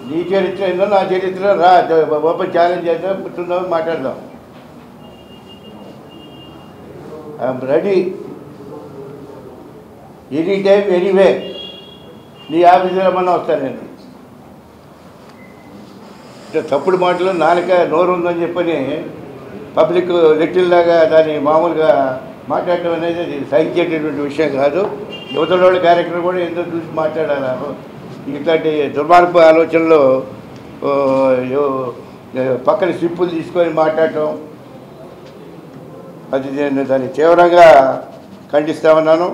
నీ చరిత్ర ఏందో నా చరిత్ర రా ఓపెన్ ఛాలెంజ్ చేద్దాం, కూర్చుందాం, మాట్లాడదాం. I'm ready any time anyway. నీ ఆఫీసులో ఏమన్నా వస్తాను నేను. అంటే తప్పుడు మాటలు నాలుక నోరు ఉందని చెప్పని పబ్లిక్ లెక్చర్లాగా దాన్ని మామూలుగా మాట్లాడటం అనేది అది సహించేటటువంటి విషయం కాదు. యువతలోళ్ళ క్యారెక్టర్ కూడా ఎంతో చూసి మాట్లాడాలి. ఇట్లాంటి దుర్మార్గ ఆలోచనలు పక్కన స్లిప్పులు తీసుకొని మాట్లాడటం అది నేను దాన్ని తీవ్రంగా ఖండిస్తా ఉన్నాను.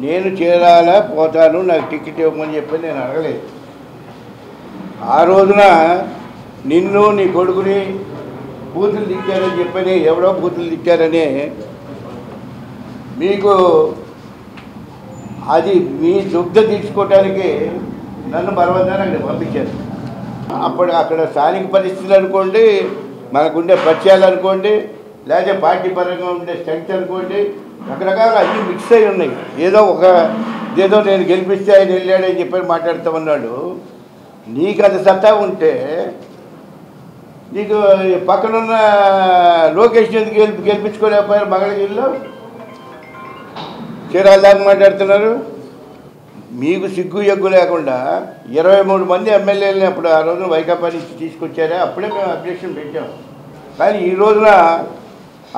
నేను చేరాలా పోతాను, నాకు టికెట్ ఇవ్వమని చెప్పి నేను అడగలేదు. ఆ రోజున నిన్ను నీ కొడుకుని బూతులు తిట్టారని చెప్పని ఎవడో బూతులు తిట్టారని మీకు అది మీ దుగ్ధ తీసుకోవటానికి నన్ను బలవంతాన్ని అక్కడ పంపించారు. అక్కడ స్థానిక పరిస్థితులు అనుకోండి, మనకుండే పరిచయాలు అనుకోండి, లేకపోతే పార్టీ పరంగా ఉండే స్ట్రెంగ్త్ అనుకోండి, రకరకాల అన్నీ మిక్స్ అయి ఉన్నాయి. ఏదో నేను గెలిపిస్తే ఆయన వెళ్ళాడని చెప్పి మాట్లాడుతామన్నాడు. నీకు అంత సత్తా ఉంటే నీకు పక్కనున్న లోకేష్ ఎందుకు గెలిపించుకోలేకపోయారు? మంగళగిరిలో చీరాల దాకా మాట్లాడుతున్నారు. మీకు సిగ్గు ఎగ్గు లేకుండా 23 మంది ఎమ్మెల్యేలని అప్పుడు ఆ రోజున వైకాపా నుంచి తీసుకొచ్చారే, అప్పుడే మేము అబ్జెక్షన్ పెట్టాం. కానీ ఈ రోజున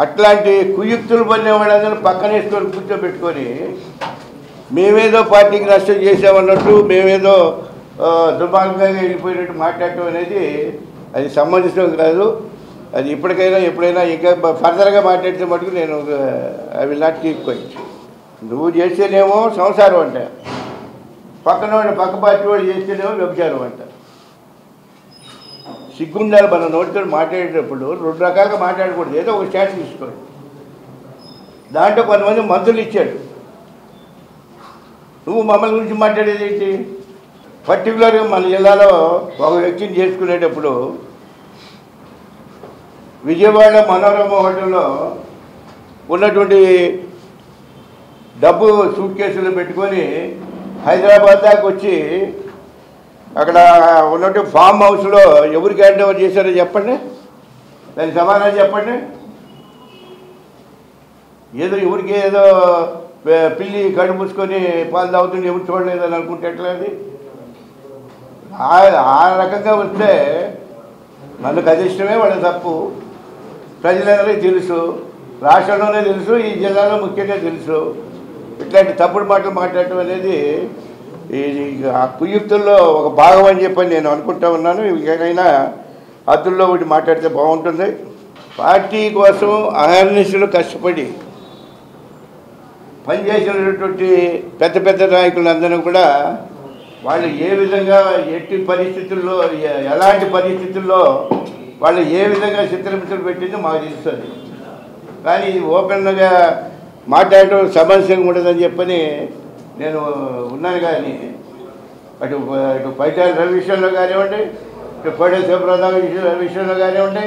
అట్లాంటి కుయుక్తులు పడిన వాళ్ళందరూ పక్కన వేసుకొని కూర్చోబెట్టుకొని మేమేదో పార్టీకి నష్టం చేసామన్నట్టు, మేమేదో దుర్మార్గంగా వెళ్ళిపోయినట్టు మాట్లాడటం అనేది అది సంబంధించడం కాదు. అది ఇప్పటికైనా ఎప్పుడైనా ఇంకా ఫర్దర్గా మాట్లాడితే మటుకు నేను I will not keep quiet. నువ్వు చేస్తేనేమో సంసారం అంట, పక్క పార్టీ వాళ్ళు చేస్తేనేమో వ్యభిచారం అంట. సిగ్గుండాలి. మన నోటితో మాట్లాడేటప్పుడు 2 రకాలుగా మాట్లాడకూడదు. ఏదో ఒక స్టాండ్ తీసుకోండి. దాంట్లో కొంతమంది మంత్రులు ఇచ్చాడు. నువ్వు మమ్మల్ని గురించి మాట్లాడేది ఏంటి? పర్టికులర్గా మన జిల్లాలో ఒక వ్యక్తిని చేసుకునేటప్పుడు విజయవాడ మనోరమ హోటల్లో ఉన్నటువంటి డబ్బు సూట్ కేసులు పెట్టుకొని హైదరాబాద్ దాకా వచ్చి అక్కడ ఉన్నటువంటి ఫామ్ హౌస్లో ఎవరికి హ్యాండ్ ఓవర్ చేశారో చెప్పండి, దానికి సమాధానం చెప్పండి. ఎవరికి ఏదో పిల్లి కళ్ళు మూసుకొని పాలు తాగుతుంది ఎవరు చూడలేదని అనుకుంటే ఎట్లా? అది ఆ రకంగా వస్తే మనకు అదిష్టమే వాళ్ళ తప్పు. ప్రజలందరికీ తెలుసు, రాష్ట్రంలోనే తెలుసు, ఈ జిల్లాలో ముఖ్యంగా తెలుసు. ఇట్లాంటి తప్పుడు మాటలు మాట్లాడటం అనేది ఆ కుయుక్తుల్లో ఒక భాగం అని చెప్పని నేను అనుకుంటా ఉన్నాను. ఏదైనా హద్దుల్లో ఒకటి మాట్లాడితే బాగుంటుంది. పార్టీ కోసం అహర్నిశలు కష్టపడి పనిచేసినటువంటి పెద్ద నాయకులందరూ కూడా వాళ్ళు ఏ విధంగా ఎట్టి పరిస్థితుల్లో ఎలాంటి పరిస్థితుల్లో వాళ్ళు ఏ విధంగా చిత్రహింసలు పెట్టిందో మాకు తెలుస్తుంది. కానీ ఇది ఓపెన్గా మాట్లాడటం సమస్య ఉండదని చెప్పని నేను ఉన్నాను. కానీ అటు పైటాల రవి విషయంలో కానివ్వండి, ఇటు కోడెల శివప్రసాద్ విషయంలో కానివ్వండి,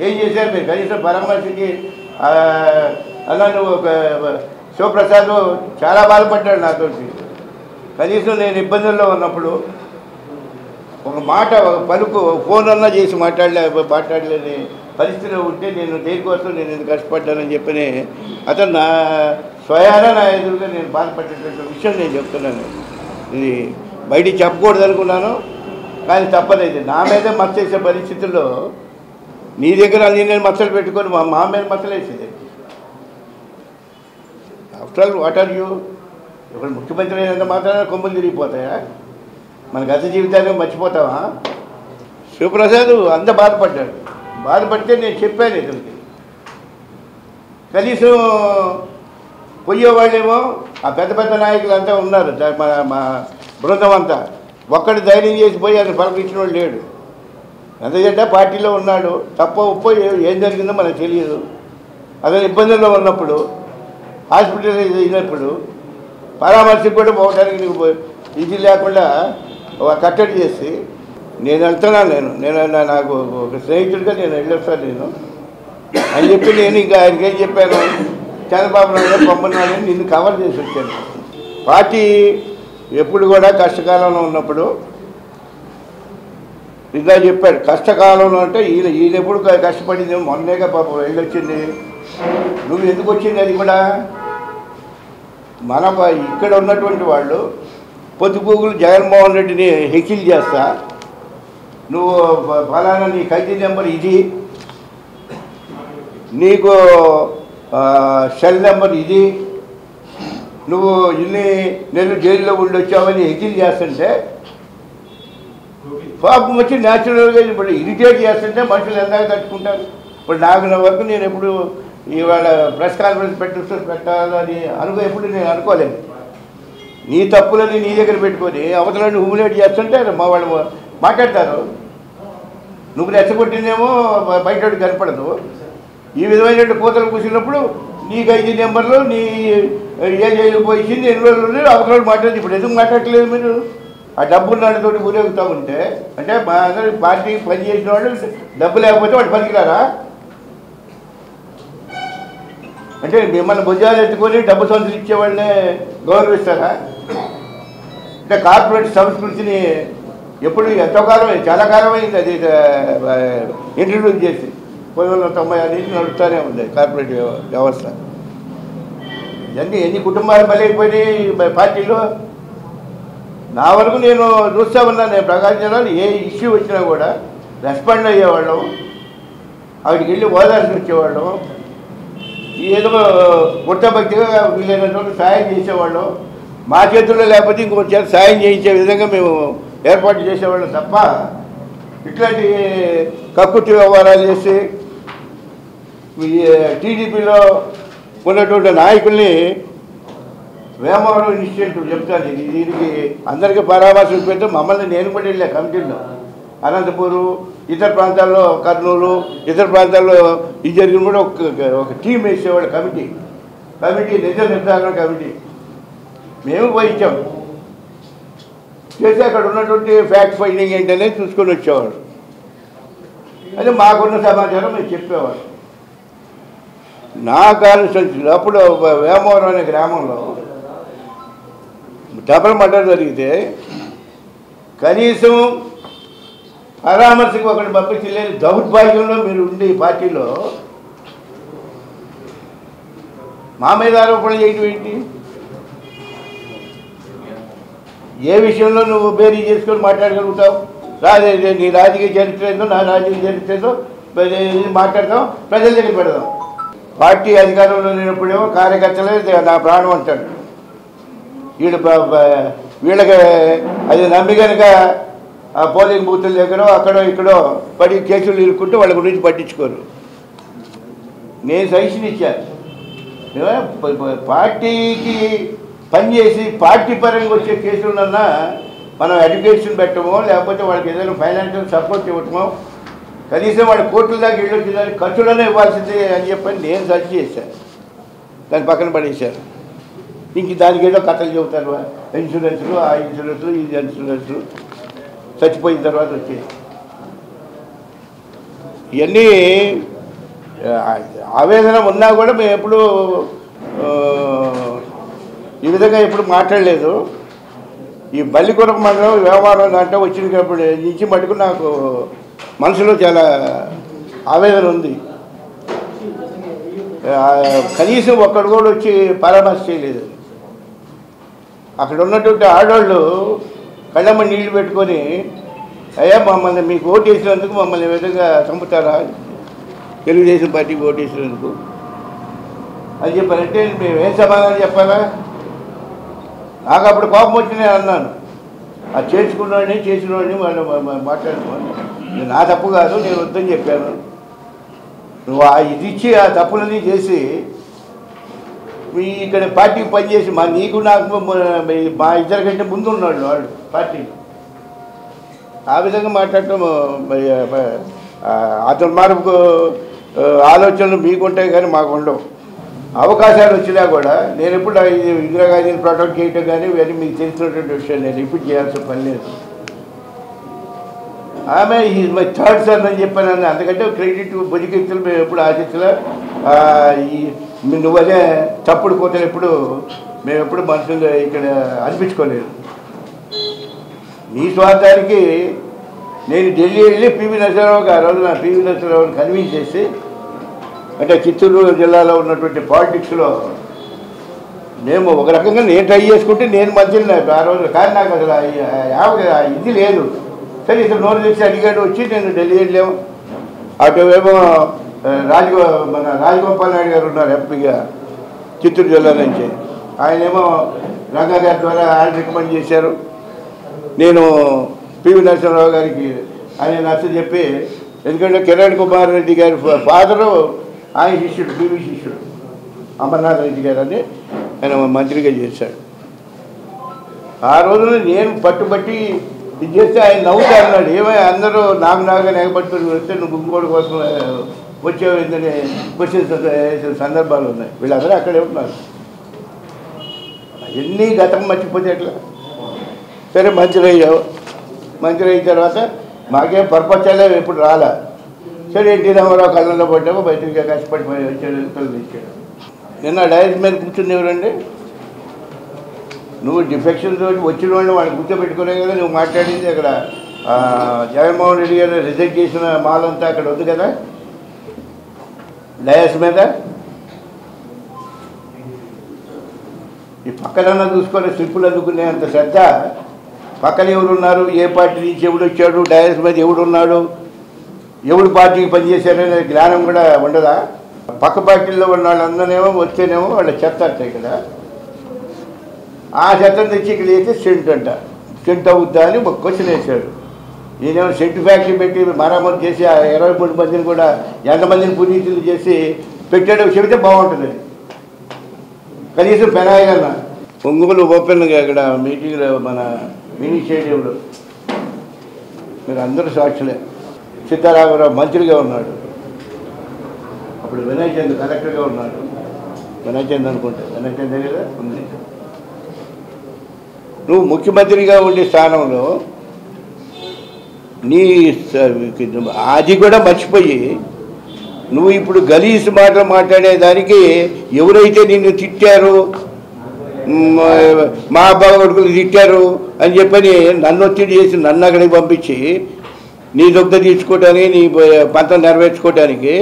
ఏం చేశారు మీరు? కనీసం పరామర్శకి అలా నువ్వు శివప్రసాద్ చాలా బాధపడ్డాడు నాతో. కనీసం నేను ఇబ్బందుల్లో ఉన్నప్పుడు ఒక మాట, ఒక పలుకు, ఫోన్ అన్నా చేసి మాట్లాడలేని పరిస్థితిలో ఉంటే నేను దేనికోసం నేను ఎందుకు కష్టపడ్డానని చెప్పని అతను నా స్వయాన నా ఎదురుగా నేను బాధపడేటువంటి విషయం నేను చెప్తున్నాను. ఇది బయటికి చెప్పకూడదు అనుకున్నాను, కానీ తప్పలేదు. నా మీదే మచ్చేసే పరిస్థితుల్లో నీ దగ్గర అన్ని నేను మచ్చలు పెట్టుకొని మా మీద మచ్చలేసేది. After all what are you? ఇప్పుడు ముఖ్యమంత్రి అయినంత మాత్రాన కొమ్ములు తిరిగిపోతాయా? మన గత జీవితాన్ని మర్చిపోతావా? శివప్రసాద్ అంత బాధపడితే నేను చెప్పాను ఇతనికి. కనీసం పోయేవాళ్ళేమో ఆ పెద్ద నాయకులు అంతా ఉన్నారు, మా బృందం అంతా. ఒక్కడి ధైర్యం చేసి పోయి అతను పలకరించిన వాడు లేడు. ఎందుకంటే పార్టీలో ఉన్నాడు, తప్ప ఉప్పో ఏం జరిగిందో మనకు తెలియదు. అతను ఇబ్బందుల్లో ఉన్నప్పుడు, హాస్పిటలైజ్ అయినప్పుడు పరామర్శకు కూడా పోవడానికి నీకు ఇది లేకుండా కట్టడి చేసి నేను వెళ్తున్నాను. నేను నాకు ఒక స్నేహితుడిగా నేను వెళ్ళొస్తాను నేను అని చెప్పి నేను ఇంకా ఆయనకి ఏం చెప్పాను, చంద్రబాబు నాయుడు పొమ్మన్నాడు, నిన్ను కవర్ చేసి వచ్చాను. పార్టీ ఎప్పుడు కూడా కష్టకాలంలో ఉన్నప్పుడు ఇలా చెప్పాడు కష్టకాలంలో అంటే ఈయన ఎప్పుడు కష్టపడింది మొన్నేగా పాపం వెళ్ళొచ్చింది నువ్వు ఎందుకు వచ్చింది అది కూడా మన ఇక్కడ ఉన్నటువంటి వాళ్ళు పొద్దుగూగులు జగన్మోహన్ రెడ్డిని హెకిల్ చేస్తా నువ్వు ఫలానా నీ ఖైదీ నెంబర్ ఇది నీకు సెల్ నెంబర్ ఇది నువ్వు ఇన్ని నెలలు జైల్లో ఉండి వచ్చావని హెకిల్ చేస్తుంటే పాపం వచ్చి న్యాచురల్గా ఇప్పుడు ఇరిటేట్ చేస్తుంటే మనుషులు ఎందాక తట్టుకుంటారు ఇప్పుడు నాకు వరకు నేను ఎప్పుడు ఇవాళ ప్రెస్ కాన్ఫరెన్స్ పెట్టాలని ఎప్పుడు నేను అనుకోలేదు నీ తప్పులని నీ దగ్గర పెట్టుకొని అవతలని హ్యూమిలేట్ చేస్తుంటే మా వాళ్ళు మాట్లాడతారు నువ్వు రెచ్చగొట్టిందేమో బయట కనపడదు ఈ విధమైనటువంటి కోతలు కూర్చున్నప్పుడు నీకు 5 నెంబర్లు నీ ఏ జైలు పోయింది ఎన్ని రోజులు అవతల మాట్లాడి ఇప్పుడు ఎందుకు మాట్లాడట్లేదు మీరు ఆ డబ్బు నాటితోటి ఊరేగుతూ ఉంటే అంటే మా అందరి పార్టీకి పనిచేసిన వాళ్ళు డబ్బు లేకపోతే వాడు పనికిరారా అంటే మిమ్మల్ని భుజాలు ఎత్తుకొని డబ్బు సంచులు ఇచ్చేవాళ్ళనే గౌరవిస్తారా అంటే కార్పొరేట్ సంస్కృతిని ఎప్పుడు ఎంతో కాలం చాలా కాలం అయింది అది ఇంట్రడ్యూస్ చేసి 1996 నుంచి నడుస్తూనే ఉంది కార్పొరేట్ వ్యవస్థ ఇవన్నీ ఎన్ని కుటుంబాలు బలైపోయినాయి పార్టీలో నా వరకు నేను చూస్తూ ఉన్నాను నేను ప్రకాశం జిల్లాలో ఏ ఇష్యూ వచ్చినా కూడా రెస్పాండ్ అయ్యేవాళ్ళం అక్కడికి వెళ్ళి ఓదార్చి వచ్చేవాళ్ళం ఏదో గుర్తభక్తిగా వీళ్ళైనటువంటి సాయం చేసేవాళ్ళం మా చేతుల్లో లేకపోతే ఇంకొక చేత సాయం చేయించే విధంగా మేము ఏర్పాటు చేసేవాళ్ళం తప్ప ఇట్లాంటి కక్కుర్తి వ్యవహారాలు చేసి టీడీపీలో ఉన్నటువంటి నాయకుల్ని వేమవరం ఇన్స్టిట్యూట్ చెప్తాను దీనికి అందరికీ పరామర్శం పెడితే మమ్మల్ని నేను కూడా వెళ్ళా కమిటీలో అనంతపూరు ఇతర ప్రాంతాల్లో కర్నూలు ఇతర ప్రాంతాల్లో ఇది జరిగిన కూడా ఒక టీం వేసేవాళ్ళు కమిటీ నిజ నిర్ధారణ కమిటీ మేము పోయించాం చేసి అక్కడ ఉన్నటువంటి ఫ్యాక్ట్ ఫైండింగ్ ఏంటనేది చూసుకొని వచ్చేవాడు అదే మాకున్న సమాచారం మేము చెప్పేవాడు నా కాన్స్టిట్యూన్సీలో అప్పుడు వేమవరం అనే గ్రామంలో డబల్ మర్డర్ జరిగితే కనీసం పరామర్శకు ఒకటి పంపించలేని దౌర్భాగ్యంలో మీరు ఉండి పార్టీలో మా మీద ఆరోపణలు చేయడం ఏంటి ఏ విషయంలో నువ్వు బేరీ చేసుకొని మాట్లాడగలుగుతావు నీ రాజకీయ చరిత్ర ఏందో నా రాజకీయ చరిత్ర ఏందో మాట్లాడతాం ప్రజల దగ్గర పెడదాం పార్టీ అధికారంలో లేనప్పుడేమో కార్యకర్తలే నా ప్రాణం అంటాడు వీళ్ళకి అది నమ్మి కనుక ఆ పోలింగ్ బూతుల దగ్గర అక్కడో ఇక్కడో పడి కేసులు ఇరుక్కుంటే వాళ్ళ గురించి పట్టించుకోరు నేను సజెషన్ ఇచ్చాను పార్టీకి పనిచేసి పార్టీ పరంగా వచ్చే కేసులన్నా మనం ఎడ్యుకేషన్ పెట్టమో లేకపోతే వాళ్ళకి ఏదైనా ఫైనాన్షియల్ సపోర్ట్ ఇవ్వటమో కనీసం వాళ్ళ కోర్టుల దాకా వెళ్ళొచ్చేదానికి ఖర్చులనే ఇవ్వాల్సిందే అని చెప్పని నేను సజెస్ట్ చేశాను దాన్ని పక్కన పడేశారు ఇంక దానికి ఏదో కథలు చెబుతారు ఇన్సూరెన్సులు ఆ ఇన్సూరెన్సులు ఈ ఇన్సూరెన్సులు చచ్చిపోయిన తర్వాత వచ్చేది ఇవన్నీ ఆవేదన ఉన్నా కూడా మేము ఎప్పుడు ఈ విధంగా ఎప్పుడు మాట్లాడలేదు ఈ బల్లికొరకు మండలం వ్యవహారం దాంట్లో వచ్చినప్పుడు నుంచి మటుకు నాకు మనసులో చాలా ఆవేదన ఉంది కనీసం ఒక్కడు కూడా వచ్చి పరామర్శ చేయలేదు అక్కడ ఉన్నటువంటి ఆడవాళ్ళు కళ్ళమ్మ నీళ్లు పెట్టుకొని అయ్యా మమ్మల్ని మీకు ఓటు వేసినందుకు మమ్మల్ని ఏ విధంగా చంపుతారా తెలుగుదేశం పార్టీకి ఓటు వేసినందుకు అని చెప్పారంటే మేము ఏం సమాధానం చెప్పాలా నాకు అప్పుడు కోపం వచ్చి నేను అన్నాను అది చేసిన వాడిని వాళ్ళు మాట్లాడుకోండి నా తప్పు కాదు నేను వద్దని చెప్పాను నువ్వు ఇది ఇచ్చి ఆ తప్పులన్నీ చేసి మీ ఇక్కడ పార్టీకి పనిచేసి నీకు నాకు మా ఇద్దరి కంటే ముందు ఉన్నాడు వాళ్ళు పార్టీ ఆ విధంగా మాట్లాడటం అతని మార్పు ఆలోచనలు మీకుంటాయి కానీ మాకు ఉండవు అవకాశాలు వచ్చినా కూడా నేను ఎప్పుడు ఇందిరాగాంధీని ప్రొటెక్ట్ చేయటం కానీ ఇవన్నీ మీకు తెలిసినటువంటి విషయం నేను రిపీట్ చేయాల్సిన పని లేదు ఆమె ఈజ్ మై థర్డ్ సన్ అని చెప్పాను అందుకంటే క్రెడిట్ భుజకీర్తులు మేము ఎప్పుడు ఆశించలే నువ్వనే తప్పుడు కోతలు ఎప్పుడు మేము ఎప్పుడు మనుషులు ఇక్కడ అనిపించుకోలేదు నీ స్వార్థానికి నేను ఢిల్లీ వెళ్ళి పివి నరసింహారావుకి ఆ రోజు నా పివి నరసింహారావుని కన్విన్స్ చేసి, అంటే చిత్తూరు జిల్లాలో ఉన్నటువంటి పాలిటిక్స్లో మేము ఒక రకంగా నేను ట్రై చేసుకుంటే నేను మంచిగా ఆ రోజు, కానీ నాకు అసలు ఇది లేదు. సరే ఇతను నోరు తెచ్చి అడిగాడు, వచ్చి నేను ఢిల్లీ వెళ్ళాము. అటువేమో మన రాజగోపాల్ నాయుడు గారు ఉన్నారు ఎంపీగా చిత్తూరు జిల్లా నుంచి, ఆయనేమో రంగా గారి ద్వారా ఆయన రికమెండ్ చేశారు. నేను పివి నరసింహారావు గారికి ఆయన నచ్చ చెప్పి, ఎందుకంటే కిరణ్ కుమార్ రెడ్డి గారి ఫాదరు ఆయన శిష్యుడు, పివి శిష్యుడు అమర్నాథ్ రెడ్డి గారు అని ఆయన మంత్రిగా చేశాడు. ఆ రోజున నేను పట్టుబట్టి ఇది చేస్తే ఆయన నవ్వుతా అన్నాడు, ఏమై అందరూ నాకుగా ఎగబట్టుకుని వస్తే నువ్వు ఇంకోటి కోసం వచ్చేదని క్వశ్చన్స్ వేసిన సందర్భాలు ఉన్నాయి. వీళ్ళందరూ అక్కడే ఉన్నారు. ఎన్ని గతం మర్చిపోతే ఎట్లా? సరే మంచిగా అయ్యావు. మంచిగా అయిన తర్వాత మాకేం పర్పచ్చాలే ఎప్పుడు రాలా. సరే ఎన్టీ రామారావు కళ్ళల్లో పడ్డాము, బయటగా కష్టపడి వచ్చాడు, తెచ్చాడు. నిన్న డైరెక్ట్ మీద కూర్చుని ఎవరండి? నువ్వు డిఫెక్షన్ తోటి వచ్చిన వాళ్ళు వాళ్ళు కూర్చోబెట్టుకునే కదా నువ్వు మాట్లాడింది. అక్కడ జగన్మోహన్ రెడ్డి గారు రిజెక్ట్ చేసిన మాలంతా అక్కడ ఉంది కదా డయాస్ మీద. ఈ పక్కనన్నా చూసుకొని స్లిప్పులు అందుకునే అంత శ్రద్ధ పక్కన ఎవరున్నారు, ఏ పార్టీ నుంచి ఎవడు వచ్చాడు, డయాస్ మీద ఎవడున్నాడు, ఎవడు పార్టీకి పనిచేశారనే జ్ఞానం కూడా ఉండదా? పక్క పార్టీల్లో ఉన్న వాళ్ళందరినేమో వస్తేనేమో వాళ్ళ చెత్త అంటాయి కదా, ఆ చెత్తను తెచ్చి ఇక్కడ అయితే సెంట్ అంట. సెంట్ అవుద్దా అని ఒక క్వశ్చన్ వేశాడు. ఈయనేమో సెంట్ ఫ్యాక్టరీ పెట్టి మరమ్మతు చేసి ఆ 23 మందిని కూడా ఎంతమందిని పునీతులు చేసి పెట్టాడో చెబితే బాగుంటుంది. కనీసం పెనాయిలన్నా ఒంగోలు ఓపెన్గా ఇక్కడ మీటింగ్లో మన ఇనిషియేటివ్లో మీరు అందరూ సాక్షులే. సీతారామరావు మంత్రిగా ఉన్నాడు, అప్పుడు వినయ్ చంద్ కలెక్టర్గా ఉన్నాడు. వినయ్ చంద్ అనుకుంటే వినయ్ చంద్ కదా ఉంది. నువ్వు ముఖ్యమంత్రిగా ఉండే స్థానంలో నీ అది కూడా మర్చిపోయి నువ్వు ఇప్పుడు గలీజ్ మాటలు మాట్లాడేదానికి ఎవరైతే నిన్ను తిట్టారు, మా అబ్బా కొడుకులు తిట్టారు అని చెప్పని నన్ను ఒత్తిడి చేసి నన్ను అక్కడికి పంపించి నీ దొంగ తీర్చుకోవడానికి, నీ పంతం నెరవేర్చుకోవడానికి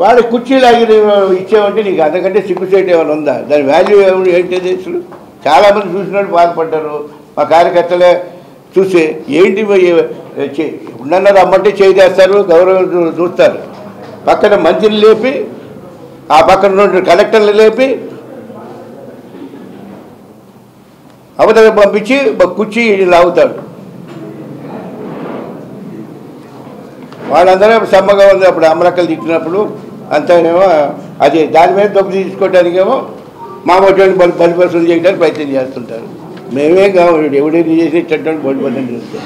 వాళ్ళ కుర్చీలు ఆగి ఇచ్చామంటే నీకు అంతకంటే సిగ్గుసేట్ ఏమైనా ఉందా? దాని వాల్యూ ఏంటి అసలు? చాలామంది చూసినట్టు బాధపడ్డారు. మా కార్యకర్తలే చూసి ఏంటి ఉండన్న రమ్మంటే చేస్తారు, గౌరవం చూస్తారు. పక్కన మంత్రులు లేపి, ఆ పక్కన ఉన్న కలెక్టర్లు లేపి అవతల పంపించి కుర్చీ లాగుతాడు. వాళ్ళందరూ సమ్మగా ఉంది. అప్పుడు అమలక్కలు తిట్టినప్పుడు అంతానేమో అది దాని మీద దొంగ తీసుకోవడానికేమో మా ఓటు బలిపరుసలు చేయడానికి ప్రయత్నం చేస్తుంటారు. మేమేం కావాలి, ఎవడైనా చేసి చెట్టు బలిపరుసలు చూస్తాం.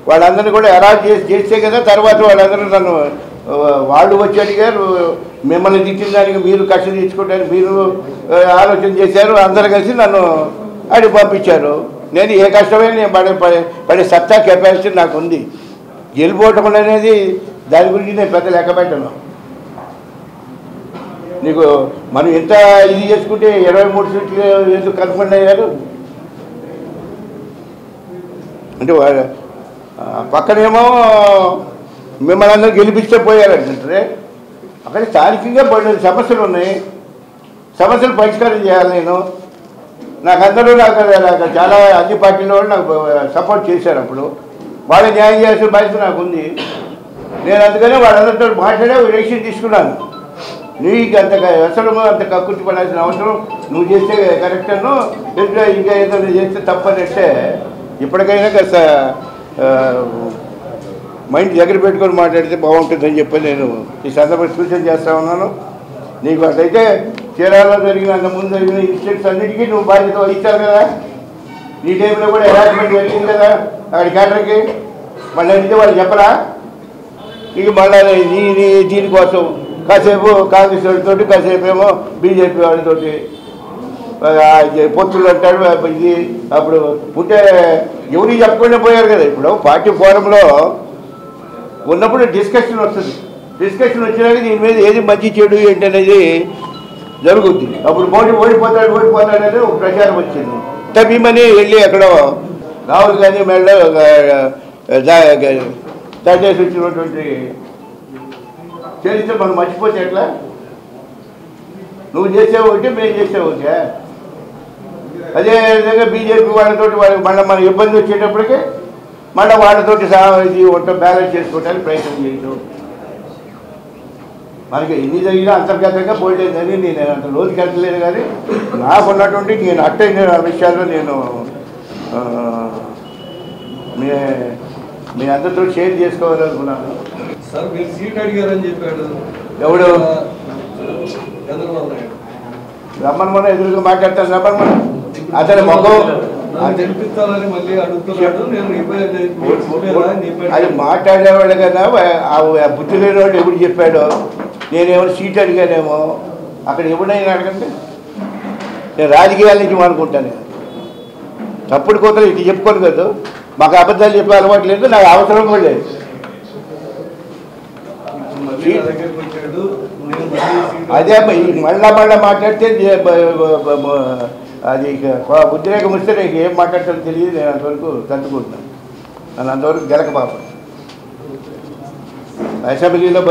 వాళ్ళందరినీ కూడా అరాజ్ చేస్తే కదా తర్వాత వాళ్ళందరూ నన్ను వాళ్ళు వచ్చి అడిగారు, మిమ్మల్ని తిట్టిన దానికి మీరు కష్టం తీసుకోవడానికి మీరు ఆలోచన చేశారు, అందరూ కలిసి నన్ను అడిగి పంపించారు. నేను ఏ కష్టమైనా నేను పడే సత్తా కెపాసిటీ నాకు ఉంది. గెలిపోవటం అనేది దాని గురించి నేను పెద్ద లెక్క పెట్టను. నీకు మనం ఎంత ఇది చేసుకుంటే 23 సీట్లు ఎందుకు కన్ఫర్మ్ అయ్యారు అంటే పక్కనేమో మిమ్మల్ని అందరూ గెలిపిస్తే పోయారంటే అక్కడ స్థానికంగా పడిన సమస్యలు ఉన్నాయి. సమస్యలు పరిష్కారం చేయాలి. నాకు అందరూ నాకు చాలా అన్ని పార్టీల వాళ్ళు నాకు సపోర్ట్ చేశారు. అప్పుడు వాళ్ళు న్యాయం చేయాల్సిన బాధ్యత నాకు ఉంది. నేను అందుకనే వాళ్ళందరితో మాట్లాడే ఎలక్షన్ తీసుకున్నాను. నీకు అంత అసలు అంత కక్కుర్తి పడాల్సిన అవసరం నువ్వు చేస్తే కరెక్టను, ఇంకా ఏదైనా చేస్తే తప్పనంటే ఇప్పటికైనా కాస్త మైండ్ దగ్గర పెట్టుకొని మాట్లాడితే బాగుంటుందని చెప్పి నేను ఈ సందర్భంగా సూచన చేస్తా ఉన్నాను. నీకు అట్లయితే చీరాలలో జరిగిన అంత ముందు జరిగిన ఇన్స్టిట్యూట్స్ అన్నిటికీ నువ్వు బాధ్యత వహించావు కదా. నీ టైంలో కూడా హెరాస్మెంట్ జరిగింది కదా అక్కడి క్యాటర్కి. మళ్ళీ అడిగితే వాళ్ళు చెప్పరా? ఇక మళ్ళీ దీనికోసం కాసేపు కాంగ్రెస్ వాళ్ళతో కాసేపు ఏమో బీజేపీ వాళ్ళతో పొత్తులు అంటాడు. ఇది అప్పుడు ఉంటే ఎవరికి చెప్పకుండా పోయారు కదా. ఇప్పుడు పార్టీ ఫోరంలో ఉన్నప్పుడు డిస్కషన్ వస్తుంది. డిస్కషన్ వచ్చినాక దీని మీద ఏది మంచి చెడు ఏంటి అనేది జరుగుద్ది. అప్పుడు ఓడిపోతాడు అనేది ఒక ప్రచారం వచ్చింది. తప్పమని వెళ్ళి అక్కడ రాహుల్ గాంధీ మెడలో దయచేసి వచ్చినటువంటి చరిత్ర మనం మర్చిపోతే ఎట్లా? నువ్వు చేసావు ఒకటి, మేము చేసావు ఒకటే. అదేవిధంగా బీజేపీ వాళ్ళతోటి మళ్ళీ మన ఇబ్బంది వచ్చేటప్పటికి మళ్ళీ వాళ్ళతోటి ఇది ఒకటి బ్యాలెన్స్ చేసుకోవడానికి ప్రయత్నం చేయటం. మనకి ఎన్ని జరిగినా అంతర్గతంగా పోలేదని నేను అంత రోజుకి వెళ్ళలేదు. కానీ నాకున్నటువంటి నేను అట్టయిన విషయాల్లో నేను మీ అందరితో షేర్ చేసుకోవాలనుకున్నాను. సార్ మీరు సీట్ అడిగారని చెప్పాడు ఎవడు? రమ్మన్ మన ఎదురుగా మాట్లాడతాను. రమ్మన్ మన అతని మొఖం గెలిపిస్తానని మళ్ళీ అడుగుతున్నాడు. అది మాట్లాడేవాళ్ళు కదా, బుద్ధి లేని వాళ్ళు ఎప్పుడు చెప్పాడో. నేనేమో సీట్ అడిగానేమో, అక్కడ ఎప్పుడైనా అడగండి. నేను రాజకీయాల నుంచి అనుకుంటాను. తప్పుడు కోతలు ఇది చెప్పుకోను కదా, మాకు అబద్ధాలు చెప్పే అలవాటు లేదు, నాకు అవసరం కూడా లేదు. అదే మళ్ళా మాట్లాడితే అది ఉద్రేకం వస్తే నీకు ఏం మాట్లాడతానో తెలియదు. నేను అంతవరకు తట్టుకుంటున్నాను. నన్ను అంతవరకు గెలక పాప అసెంబ్లీలో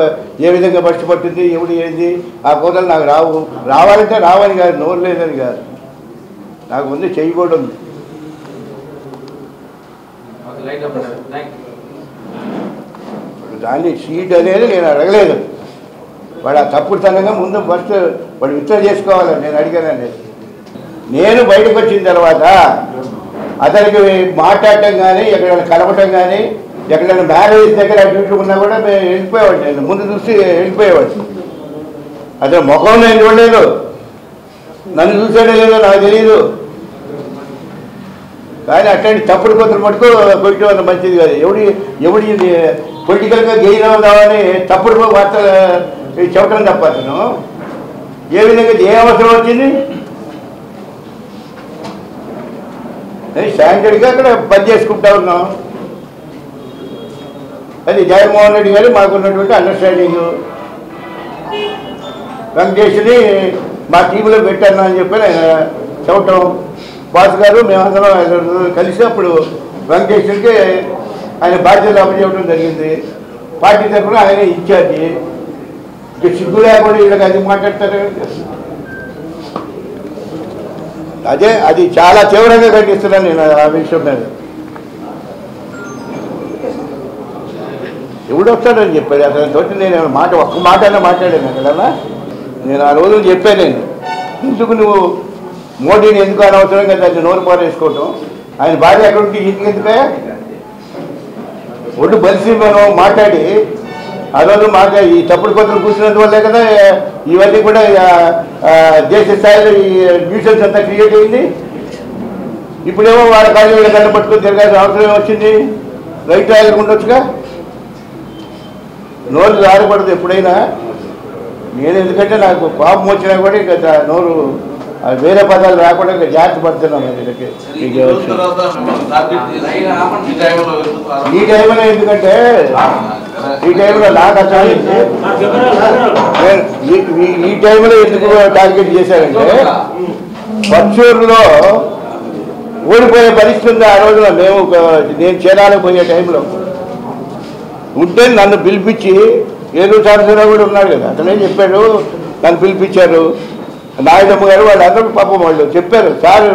ఏ విధంగా బస్సు పట్టింది, ఎవడు ఏంది, ఆ కోతలు నాకు రావాలంటే రావని కాదు, నోరు లేదని కాదు, నాకు ఉంది, చేయకూడదు. దాన్ని సీట్ అనేది నేను అడగలేదు. వాడు ఆ తప్పుడుతనంగా ముందు ఫస్ట్ వాడు విత్డ్రా చేసుకోవాలని నేను అడిగానండి. నేను బయటకు వచ్చిన తర్వాత అతనికి మాట్లాడటం కానీ, ఎక్కడైనా కలపటం కానీ, ఎక్కడైనా మ్యారేజ్ దగ్గర డ్యూటీ ఉన్నా కూడా మేము వెళ్ళిపోయేవాడు. నేను ముందు చూసి వెళ్ళిపోయేవాడు. అతను ముఖం నేను చూడలేదు, నన్ను చూసాడో లేదో నాకు తెలియదు. కానీ అట్లాంటి తప్పుడు కొత్తలు మటుకు కొట్టడం వల్ల మంచిది కాదు. ఎవడి పొలిటికల్గా గెయిన్ అవుదామని తప్పుడు వార్తలు చెప్పడం తప్ప అతను ఏ విధంగా ఏ అవసరం వచ్చింది? స్టాండర్డ్గా అక్కడ పని చేసుకుంటా ఉన్నాం. అది జగన్మోహన్ రెడ్డి గారు మాకున్నటువంటి అండర్స్టాండింగ్. వెంకటేష్ని మా టీంలో పెట్టాను అని చెప్పి ఆయన చెప్పటం. బాస్ గారు మేమందరం కలిసి అప్పుడు వెంకటేశ్వరికి ఆయన బాధ్యతలు అప్పచెప్పడం జరిగింది. పార్టీ తరఫున ఆయన ఇన్ఛార్జి. ఇక సిగ్గు లేకుండా వీళ్ళకి అది మాట్లాడతారు. అది చాలా తీవ్రంగా ఖండిస్తున్నాను నేను ఆ విషయం మీద. ఎవడు వస్తాడని చెప్పాడు అతనితో. నేను ఒక్క మాట అయినా మాట్లాడాను అక్కడన్నా. నేను ఆ రోజు చెప్పాను, నేను ఎందుకు నువ్వు మోడీని ఎందుకు అనవసరంగా దాన్ని నోరు పారేసుకోవటం, ఆయన భార్య ఎక్కడ ఉంటే ఇంటికి ఎందుకే ఒడ్డు బలిసి మనం మాట్లాడి ఆ రోజు ఈ తప్పుడు కొత్తలు కూర్చున్నందువల్లే కదా ఇవన్నీ కూడా దేశ స్థాయిలో ఈ న్యూసెన్స్ అంతా క్రియేట్ అయింది. ఇప్పుడేమో వాళ్ళ కాళ్ళు వీళ్ళ కళ్ళ పట్టుకొని తిరగాల్సిన అవసరం వచ్చింది. రైట్ రాయలు ఉండొచ్చుగా, నోరు ఆడకూడదు ఎప్పుడైనా. నేను ఎందుకంటే నాకు కోపం వచ్చినా కూడా ఇక నోరు వేరే పదాలు రాకుండా ఇంకా జాగ్రత్త పడుతున్నాను. ఈ టైంలో ఎందుకంటే ఈ టైంలో నాకు అసలు ఈ టైంలో ఎందుకు టార్గెట్ చేశారంటే పచ్చూరులో ఓడిపోయే పరిస్థితి ఉంది. ఆ రోజున నేను చేరాలకు పోయే టైంలో ఉంటే నన్ను పిలిపించి ఏదో సారసరావు కూడా ఉన్నాడు కదా, అతనే చెప్పాడు, నన్ను పిలిపించారు. నాయుడమ్మ గారు వాళ్ళందరూ పాపం వాళ్ళు చెప్పారు, సార్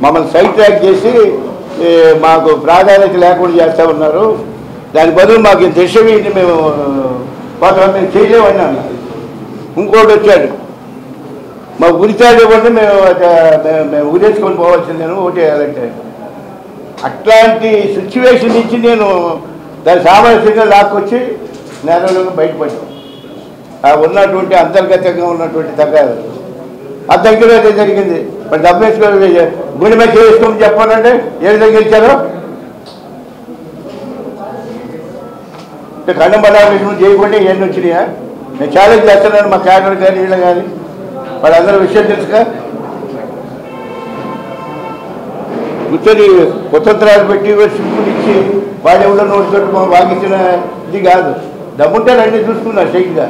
మమ్మల్ని సైడ్ ట్రాక్ చేసి మాకు ప్రాధాన్యత లేకుండా చేస్తూ ఉన్నారు, దాని బదులు మాకు దశవిని మేము మేము చేయలేమని అన్నారు. ఇంకోటి వచ్చాడు, మాకు ఉరితాడు ఇవ్వండి, మేము ఉరేసుకొని పోవాల్సింది, నేను ఓటు వేయాలంటే. అట్లాంటి సిచ్యువేషన్ ఇచ్చి నేను దాన్ని సామరస్యంగా లాక్కొచ్చి నేరలోకి బయటపడ్డాం. ఉన్నటువంటి అంతర్గతంగా ఉన్నటువంటి తగ్గదు ఆ దగ్గర అయితే జరిగింది. మరి డబ్బు వేసుకొని గుండె మీద వేసుకోమని చెప్పానంటే ఏ విధంగా ఇచ్చారో కన్నం బలాలు చేయకుండా ఏం వచ్చినాయా? నేను ఛాలెంజ్ చేస్తున్నాను మా క్యాడర్ కానీ వీళ్ళు కానీ, వాళ్ళందరూ విషయం తెలుసుగా. కూర్చొని కుతంత్రాలు పెట్టి సింపుల్ ఇచ్చి వాళ్ళు ఎవరో నోటి తోటి వాగించిన ఇది కాదు. దమ్ముంటే అన్నీ చూసుకున్నారు స్ట్రైట్గా.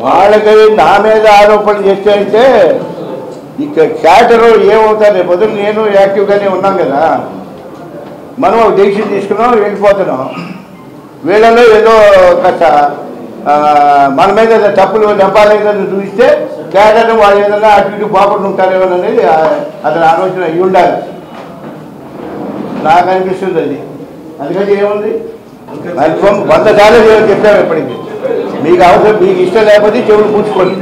వాళ్ళకి నా మీద ఆరోపణలు చేస్తే ఇక క్యాడర్ ఏమవుతారు రేపు పొద్దున్న నేను యాక్టివ్గానే ఉన్నాం కదా, మనం ఒక డెసిషన్ తీసుకున్నాం వెళ్ళిపోతున్నాం. వీళ్ళలో ఏదో కాస్త మన మీద తప్పులు నెప్పాలేదని చూపిస్తే క్యాడర్ వాళ్ళు ఏదైనా అటు ఇటు బాగుంటూ ఉంటారేమో అనేది అతని ఆలోచన అయ్యి ఉండాలి, నాకు అనిపిస్తుంది అది. అందుకని ఏముంది, మ్యాక్సిమం 100 సార్లు చెప్పాము ఇప్పటికీ. మీకు అవసరం, మీకు ఇష్టం లేకపోతే చెవులు పూడ్చుకోండి.